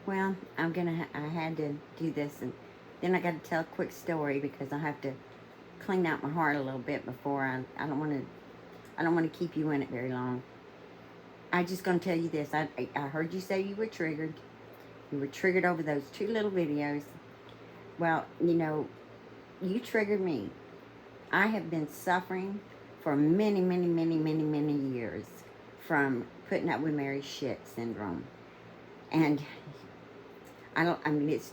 Well, I had to do this, and then I got to tell a quick story because I have to clean out my heart a little bit before I don't want to keep you in it very long. I just gonna tell you this. I heard you say you were triggered. You were triggered over those two little videos. Well, you triggered me. I have been suffering for many, many, many, many, many years from putting up with Mary shit syndrome. And I mean, it's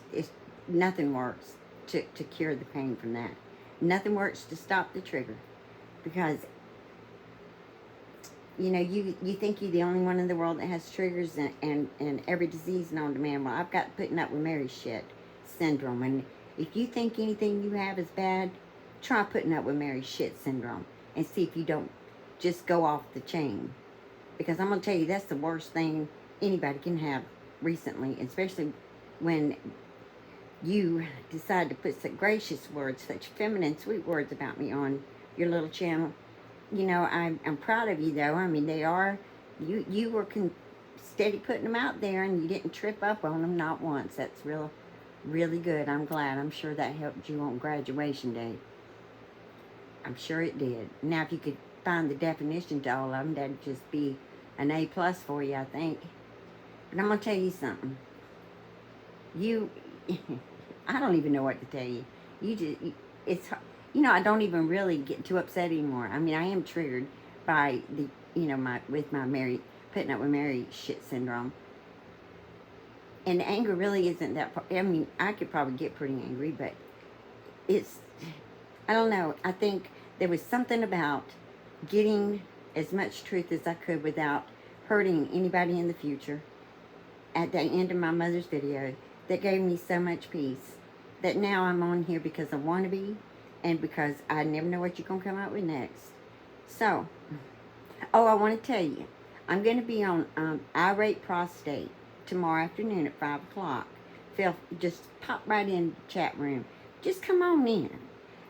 nothing works to cure the pain from that. Nothing works to stop the trigger because, you think you're the only one in the world that has triggers and every disease known to man. Well, I've got putting up with Mary shit syndrome. And if you think anything you have is bad, try putting up with Mary shit syndrome and see if you don't just go off the chain. Because I'm going to tell you, that's the worst thing anybody can have recently, especially when you decide to put such gracious words, such feminine, sweet words about me on your little channel. I'm proud of you, though. I mean, they are, you were steady putting them out there, and you didn't trip up on them, not once. That's really good. I'm glad. I'm sure that helped you on graduation day. I'm sure it did. Now, if you could find the definition to all of them, that'd just be an A plus for you, I think. But I'm going to tell you something. You, I don't even know what to tell you. It's, I don't even really get too upset anymore. I mean, I am triggered by with my Mary, putting up with Mary shit syndrome. And anger really isn't that, I mean, I could probably get pretty angry, but it's, I don't know. I think there was something about getting as much truth as I could without hurting anybody in the future at the end of my mother's video that gave me so much peace that now I'm on here because I want to be and because I never know what you're going to come out with next. So, I want to tell you, I'm going to be on Irate Prostate tomorrow afternoon at 5 o'clock. Phil, just pop right in the chat room. Just come on in.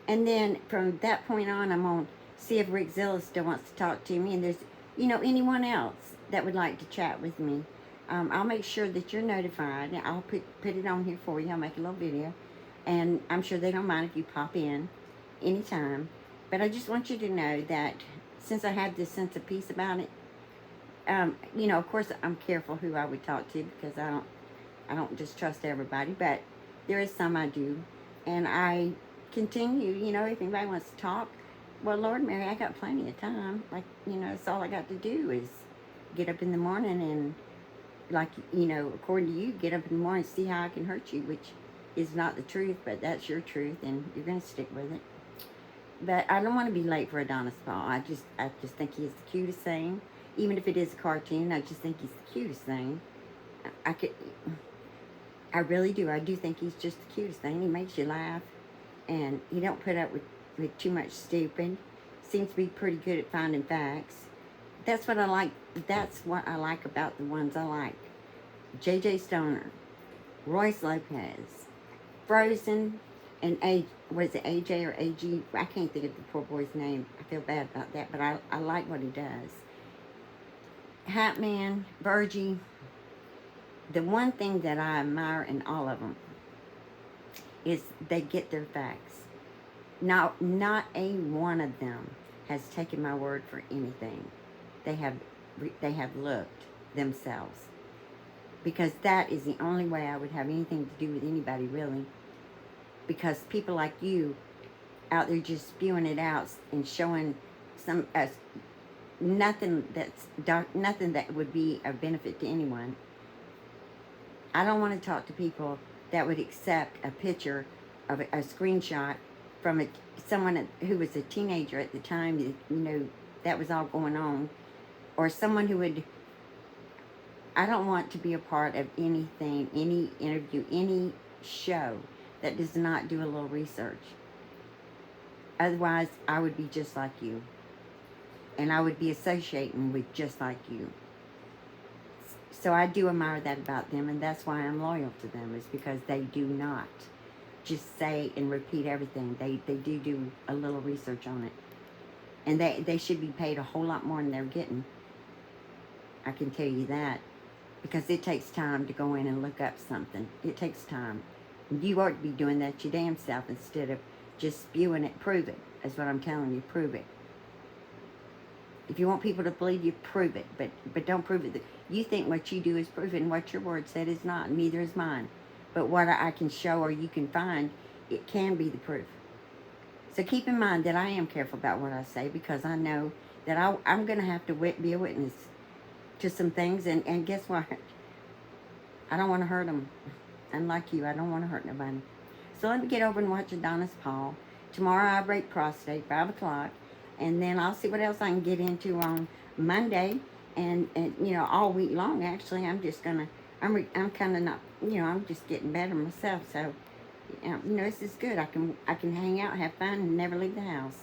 And then from that point on, I'm on see if Rick Zilla still wants to talk to me. And there's, anyone else that would like to chat with me. I'll make sure that you're notified. I'll put it on here for you. I'll make a little video. And I'm sure they don't mind if you pop in anytime. But I just want you to know that since I have this sense of peace about it, of course I'm careful who I would talk to because I don't just trust everybody, but there is some I do. And I continue, if anybody wants to talk, well, Lord Mary, I got plenty of time. Like, that's all I got to do is get up in the morning and, like, according to you, get up in the morning and see how I can hurt you, which is not the truth, but that's your truth, and you're going to stick with it. But I don't want to be late for Adonis Paul. I just think he is the cutest thing. Even if it is a cartoon, I just think he's the cutest thing. I really do. I do think he's just the cutest thing. He makes you laugh, and he don't put up with too much stupid. Seems to be pretty good at finding facts. That's what I like. That's what I like about the ones I like. J.J. Stoner, Royce Lopez, Frozen, and was it AJ or AG? I can't think of the poor boy's name. I feel bad about that, but I like what he does. Hatman, Virgie. The one thing that I admire in all of them is they get their facts. Now, not a one of them has taken my word for anything. They have looked themselves, because that is the only way I would have anything to do with anybody, really. Because people like you out there just spewing it out and showing nothing that's dark, nothing that would be of benefit to anyone. I don't want to talk to people that would accept a picture of a screenshot from someone who was a teenager at the time, that was all going on, or someone who would. I don't want to be a part of anything, any interview, any show that does not do a little research. Otherwise, I would be just like you, and I would be associating with just like you. So I do admire that about them, and that's why I'm loyal to them, is because they do not just say and repeat everything. They do a little research on it. And they should be paid a whole lot more than they're getting. I can tell you that. because it takes time to go in and look up something. It takes time. You ought to be doing that your damn self instead of just spewing it. Prove it. That's what I'm telling you. Prove it. If you want people to believe you, prove it. But don't prove it. You think what you do is proven. What your word said is not. Neither is mine. But what I can show or you can find, it can be the proof. So keep in mind that I am careful about what I say, because I know that I'm going to have to be a witness to some things. And guess what? I don't want to hurt them. Unlike you, I don't want to hurt nobody. So let me get over and watch Adonis Paul. Tomorrow I break prostate, 5 o'clock. And then I'll see what else I can get into on Monday. And you know, all week long, actually. I'm just going to, I'm kind of not, you know, I'm just getting better myself. So, you know, this is good. I can hang out, have fun, and never leave the house.